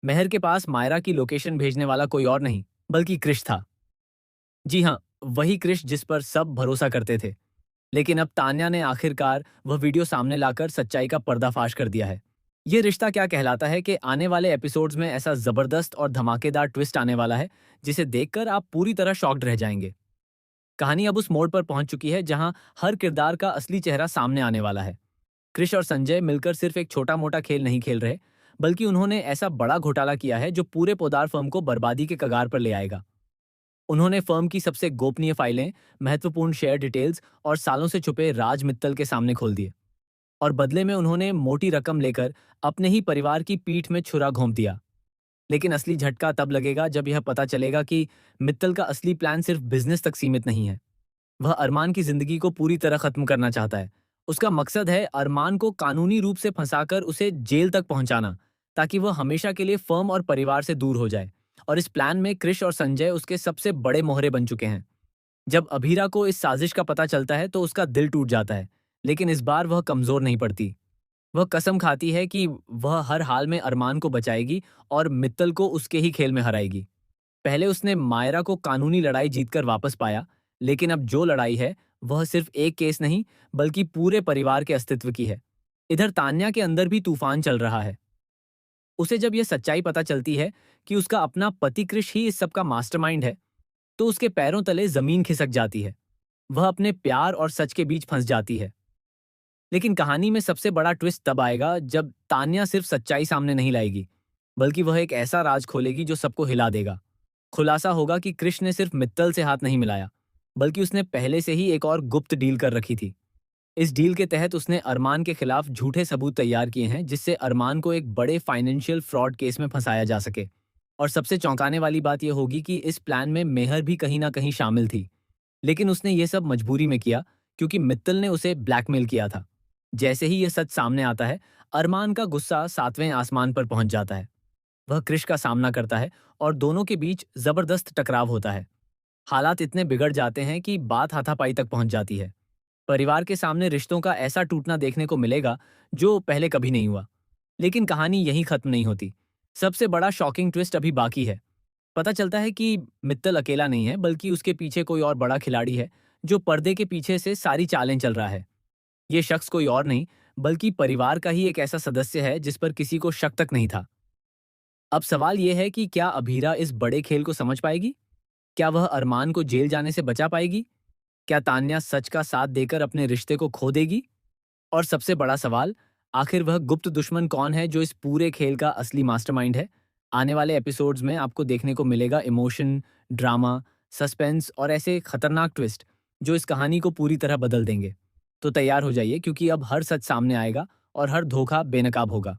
मेहर के पास मायरा की लोकेशन भेजने वाला कोई और नहीं, बल्कि क्रिश था। जी हाँ, वही क्रिश जिस पर सब भरोसा करते थे। लेकिन अब तान्या ने आखिरकार वह वीडियो सामने लाकर सच्चाई का पर्दाफाश कर दिया है। ये रिश्ता क्या कहलाता है कि आने वाले एपिसोड्स में ऐसा जबरदस्त और धमाकेदार ट्विस्ट आने वाला है, जिसे देखकर आप पूरी तरह शॉक्ड रह जाएंगे। कहानी अब उस मोड़ पर पहुंच चुकी है जहां हर किरदार का असली चेहरा सामने आने वाला है। क्रिश और संजय मिलकर सिर्फ एक छोटा मोटा खेल नहीं खेल रहे, बल्कि उन्होंने ऐसा बड़ा घोटाला किया है जो पूरे पोदार फर्म को बर्बादी के कगार पर ले आएगा। उन्होंने फर्म की सबसे गोपनीय फाइलें, महत्वपूर्ण शेयर डिटेल्स और सालों से छुपे राज मित्तल के सामने खोल दिए। और बदले में उन्होंने मोटी रकम लेकर अपने ही परिवार की पीठ में छुरा घोंप दिया। लेकिन असली झटका तब लगेगा जब यह पता चलेगा कि मित्तल का असली प्लान सिर्फ बिजनेस तक सीमित नहीं है। वह अरमान की जिंदगी को पूरी तरह खत्म करना चाहता है। उसका मकसद है अरमान को कानूनी रूप से फंसाकर उसे जेल तक पहुंचाना, ताकि वह हमेशा के लिए फर्म और परिवार से दूर हो जाए। और इस प्लान में क्रिश और संजय उसके सबसे बड़े मोहरे बन चुके हैं। जब अभीरा को इस साजिश का पता चलता है तो उसका दिल टूट जाता है, लेकिन इस बार वह कमजोर नहीं पड़ती। वह कसम खाती है कि वह हर हाल में अरमान को बचाएगी और मित्तल को उसके ही खेल में हराएगी। पहले उसने मायरा को कानूनी लड़ाई जीतकर वापस पाया, लेकिन अब जो लड़ाई है वह सिर्फ एक केस नहीं, बल्कि पूरे परिवार के अस्तित्व की है। इधर तान्या के अंदर भी तूफान चल रहा है। उसे जब यह सच्चाई पता चलती है कि उसका अपना पति कृष ही इस सब का मास्टरमाइंड है, तो उसके पैरों तले जमीन खिसक जाती है। वह अपने प्यार और सच के बीच फंस जाती है। लेकिन कहानी में सबसे बड़ा ट्विस्ट तब आएगा जब तान्या सिर्फ सच्चाई सामने नहीं लाएगी, बल्कि वह एक ऐसा राज खोलेगी जो सबको हिला देगा। खुलासा होगा कि कृष्ण ने सिर्फ मित्तल से हाथ नहीं मिलाया, बल्कि उसने पहले से ही एक और गुप्त डील कर रखी थी। इस डील के तहत उसने अरमान के खिलाफ झूठे सबूत तैयार किए हैं, जिससे अरमान को एक बड़े फाइनेंशियल फ्रॉड केस में फंसाया जा सके। और सबसे चौंकाने वाली बात यह होगी कि इस प्लान में मेहर भी कहीं ना कहीं शामिल थी। लेकिन उसने ये सब मजबूरी में किया, क्योंकि मित्तल ने उसे ब्लैकमेल किया था। जैसे ही यह सच सामने आता है, अरमान का गुस्सा सातवें आसमान पर पहुंच जाता है। वह क्रिश का सामना करता है और दोनों के बीच जबरदस्त टकराव होता है। हालात इतने बिगड़ जाते हैं कि बात हाथापाई तक पहुंच जाती है। परिवार के सामने रिश्तों का ऐसा टूटना देखने को मिलेगा जो पहले कभी नहीं हुआ। लेकिन कहानी यहीं खत्म नहीं होती। सबसे बड़ा शॉकिंग ट्विस्ट अभी बाकी है। पता चलता है कि मित्तल अकेला नहीं है, बल्कि उसके पीछे कोई और बड़ा खिलाड़ी है, जो पर्दे के पीछे से सारी चालें चल रहा है। ये शख्स कोई और नहीं, बल्कि परिवार का ही एक ऐसा सदस्य है जिस पर किसी को शक तक नहीं था। अब सवाल यह है कि क्या अभीरा इस बड़े खेल को समझ पाएगी? क्या वह अरमान को जेल जाने से बचा पाएगी? क्या तान्या सच का साथ देकर अपने रिश्ते को खो देगी? और सबसे बड़ा सवाल, आखिर वह गुप्त दुश्मन कौन है जो इस पूरे खेल का असली मास्टरमाइंड है? आने वाले एपिसोड्स में आपको देखने को मिलेगा इमोशन, ड्रामा, सस्पेंस और ऐसे खतरनाक ट्विस्ट जो इस कहानी को पूरी तरह बदल देंगे। तो तैयार हो जाइए, क्योंकि अब हर सच सामने आएगा और हर धोखा बेनकाब होगा।